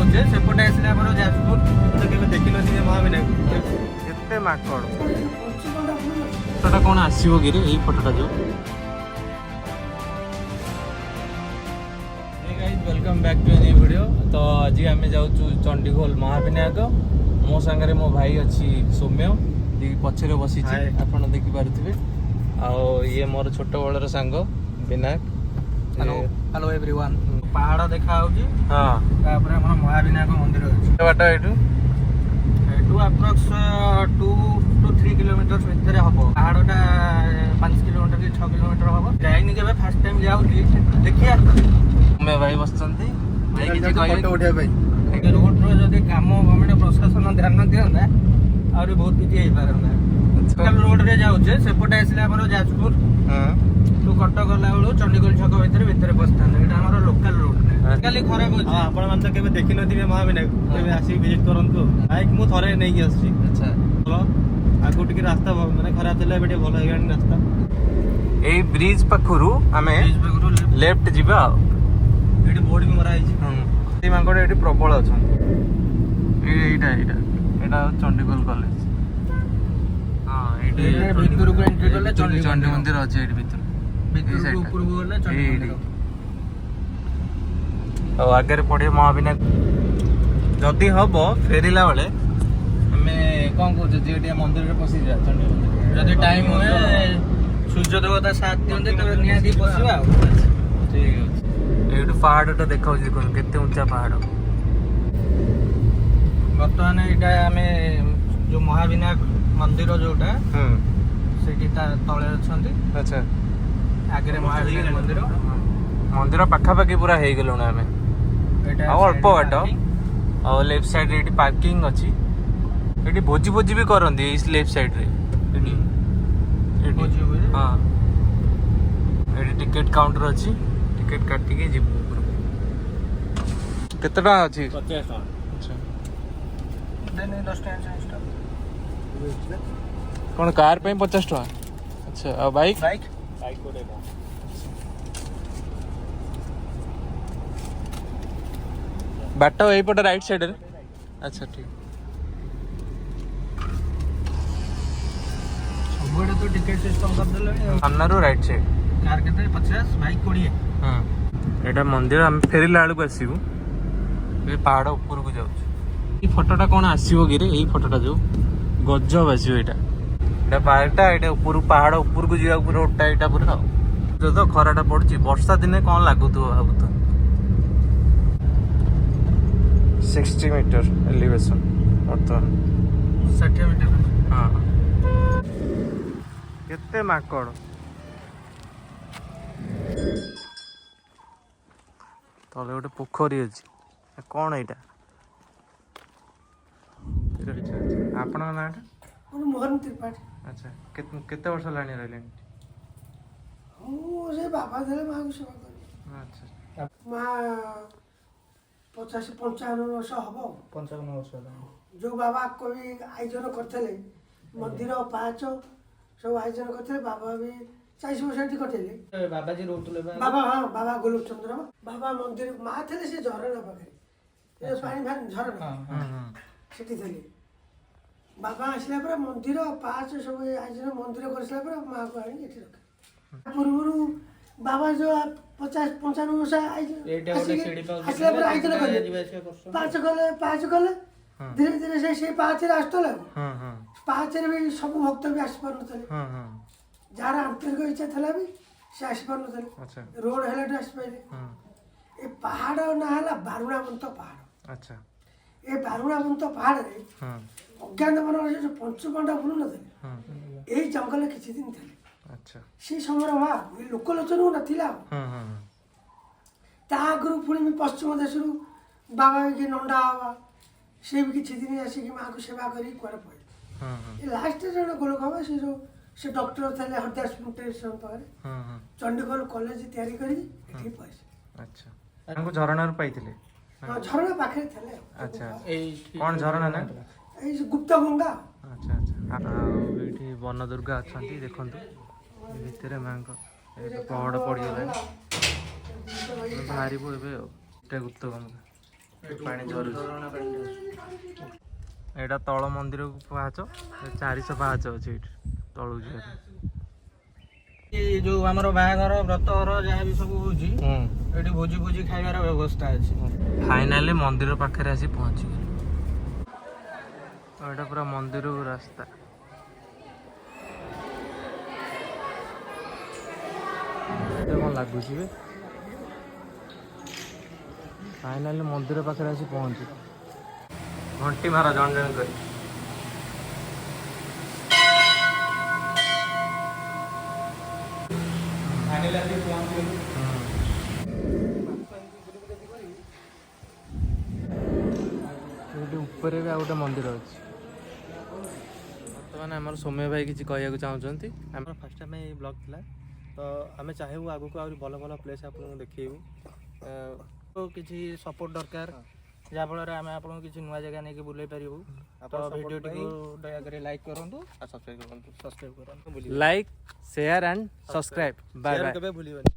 ଯାଉଛେ ସେପଟେ ଆସିଲେ ଆମର ଯାଜପୁର ତ କେବେ ଦେଖିନଥିବେ ମହାବିନାୟକ କେତେ ମାଙ୍କଡ଼। ଫଟୋଟା କ'ଣ ଆସିବ କି ରେ ଏଇ ଫଟୋଟା ଯୋଉ। Welcome back to any video. तो आज आम जाऊँ चंडीखोल महाविनायक। मो सांगे मो भाई अच्छी सौम्य पछरे बसी आप देखिपे। ये मोर छोट बड़र सांग विनायक। Hello hello everyone. पहाड़ देखा हाँ महाविनायक मंदिर अच्छे बाट यू अप्रॉक्स 2 to 3 किलोमीटर भितर हम। पहाड़टा 5 किलोमीटर कि 6 किलोमीटर हम। जाइनी के फास्ट टाइम जाऊँगी देखिए। मैं भाई बसचंती भाई किछि कहबे फोटो उठे भाई रोड रो जदी काम गवर्नमेंट प्रशासन ध्यान दियंदा और बहुत किछि हेइ पारंदा। कल रोड रे जाउछे सेपटे आसिले हमर जाजपुर तो कटक गला बेलु चंडीगढ़ छक भीतर बसतान। एटा हमर लोकल रोड ने खाली खराब होछि। आपण मान त केबे देखि नथिबे महाविनायक केबे आसी विजिट करंतु। बाइक मु थरे नै कि आछि। अच्छा चलो आगु टिके रास्ता माने खराब चले बेटे भलो हेगानी रास्ता। एई ब्रिज पखरु हमें लेफ्ट जिबा। एटी बोर्ड भी मरा है। मांकड़ ये प्रबल अच्छा चंडीगढ़ कॉलेज। हाँ भितर को एंट्री कले चंडी मंदिर अच्छे ये भितर ऊपर गले चंडी मंदिर आगे पड़े महाविनायक। जदि हम फेरला बेले आम कौन कहे मंदिर में पशि जा चंडी मंदिर जदि टाइम हुए सूर्य देवता साथ दिखते तब निहाती पशा। ठीक है ये पहाड़टा देखा केते ऊंचा पहाड़। बर्तमान यहाँ आम जो महाविनायक मंदिर जोटा से तले अच्छा। अच्छा आगे महाविनायक मंदिर मंदिर पाखापाखि पूरा हो गलु आम अल्प बाट। और लेफ्ट साइड ये पार्किंग अच्छी। ये भोजी भोजी भी करती लेफ्ट साइड रे। हाँ ये टिकेट काउंटर अच्छी। टिकेट काटिके जीव केते टका अछि 50 टका। अच्छा देने 10 टका कोन कार पे 50 टका। अच्छा आ बाइक बाइक को देखो बाटो एई पटे राइट साइड रे। अच्छा ठीक सबडे तो टिकेट सिस्टम कर देले सामना रो राइट साइड कार केते 50 बाइक 20। हां एटा मंदिर हम फेरिला आलू को आसीबू ए पहाड़ ऊपर को जाउछ। ई फोटोटा कोन आसीबो कि रे एई फोटोटा जो गजब आसीबो। एटा पहाड़टा एटा ऊपर पहाड़ ऊपर को जिया रोडटा एटा पूरा जो तो खराटा पड़ची वर्षा दिने कोन लागुतो भाबु तो 60 मीटर एलिवेशन वर्तमान 60 मीटर। हां केते माकड़ तले गोटे पोखरी अच्छी कौन यहाँ आपण ना मोहन त्रिपाठी। अच्छा केते वर्ष लानी रहले बाबा देले माँ को सेवा कर। अच्छा माँ 50-55 वर्ष हम 55 वर्ष जो बाबा कोई आयोजन करते मंदिर पाँच सब आयोजन करते बाबा भी 40 वर्ष कटेले। बाबाजी रोटले बाबा हाँ बाबा गोलोक चंद्र बाबा मंदिर माँ थे से झरणा पाखे पानी भार झरणा से बाबा आसला मंदिर पाँच सब आयोजन मंदिर कर माँ को आनी रखे पूर्व बाबा जो 50-55 वर्ष आयोजन आयोजन कले पाँच गले धीरे धीरे से पाँच आसला पाँच भी सब भक्त भी आसी पार जार आंतरिक इच्छा था भी से आसी पार रोड है आसपारे ये पहाड़ ना है बारुणावंत पहाड़। अच्छा ये बारुणावंत पहाड़ रे अज्ञात मन जो पंचपांडव बुलू न यही जंगल किसी दिन थे। अच्छा से समय वहाँ ये लोकलोचन नाला आगु पुणी पश्चिम देश बाबा के नंडा बाबा से भी किसी दिन आसिक माँ को सेवा कर कड़े पड़े लास्ट जन गोलक बाबा से जो से डॉक्टर थे हरदास पाखे चंडीगढ़ कॉलेज तैयारी करी पैसे। अच्छा झरणा पाइले झरणा पाखे थे। अच्छा कौन झरणा ना गुप्त गंगा। अच्छा अच्छा ये वन दुर्गा अच्छा देखो भितर माँ पहाड़ पड़गला बाहर गुप्त गंगा ପାଣି ଝରୁଛି। ଏଇଟା ତଳ ମନ୍ଦିର ପାହାଚ 400 ପାହାଚ ଅଛି ଏଇଠି ତଳକୁ ଯିବା ପାଇଁ। ଯୋଉ ଆମର ବାହାଘର ବ୍ରତଘର ଯାହା ବି ସବୁ ହଉଛି ଏଠି ଭୋଜି ଭୋଜି ଖାଇବାର ବ୍ୟବସ୍ଥା ଅଛି। ଫାଇନାଲି ମନ୍ଦିର ପାଖରେ ଆସି ପହଞ୍ଚିଗଲି। ଏଇଟା ପୁରା ମନ୍ଦିରକୁ ରାସ୍ତା। କଣ ଲାଗୁଛି ବେ? ଫାଇନାଲି ମନ୍ଦିର ପାଖରେ ଆସି ପହଞ୍ଚି। ଘଣ୍ଟି ମାର ଜଣ ଜଣ କରି। ଏଇଠି ଉପରେ ବି ଆଉ ଗୋଟେ ମନ୍ଦିର ଅଛି। ବର୍ତ୍ତମାନ ଆମର ସୌମ୍ୟ ଭାଇ କିଛି କହିବାକୁ ଚାହୁଁଛନ୍ତି। ଆମର ଫାର୍ଷ୍ଟ ଟାଇମ୍ ଏଇ ବ୍ଲଗ୍ ଥିଲା, ତ ଆମେ ଚାହିଁବୁ ଆଗକୁ ଆହୁରି ଭଲ ଭଲ ପ୍ଲେସ୍ ଆପଣଙ୍କୁ ଦେଖେଇବୁ। କିଛି ସପୋର୍ଟ ଦରକାର, ଯାହାଫଳରେ ଆମେ ଆପଣଙ୍କୁ କିଛି ନୂଆ ଜାଗା ନେଇକି ବୁଲେଇ ପାରିବୁ। ତ ଭିଡ଼ିଓଟିକୁ ଦୟାକରି ଲାଇକ୍ କରନ୍ତୁ ଆଉ ସବସ୍କ୍ରାଇବ୍ କରନ୍ତୁ। Like, share and subscribe. Bye bye. କେବେ ଭୁଲିବନି।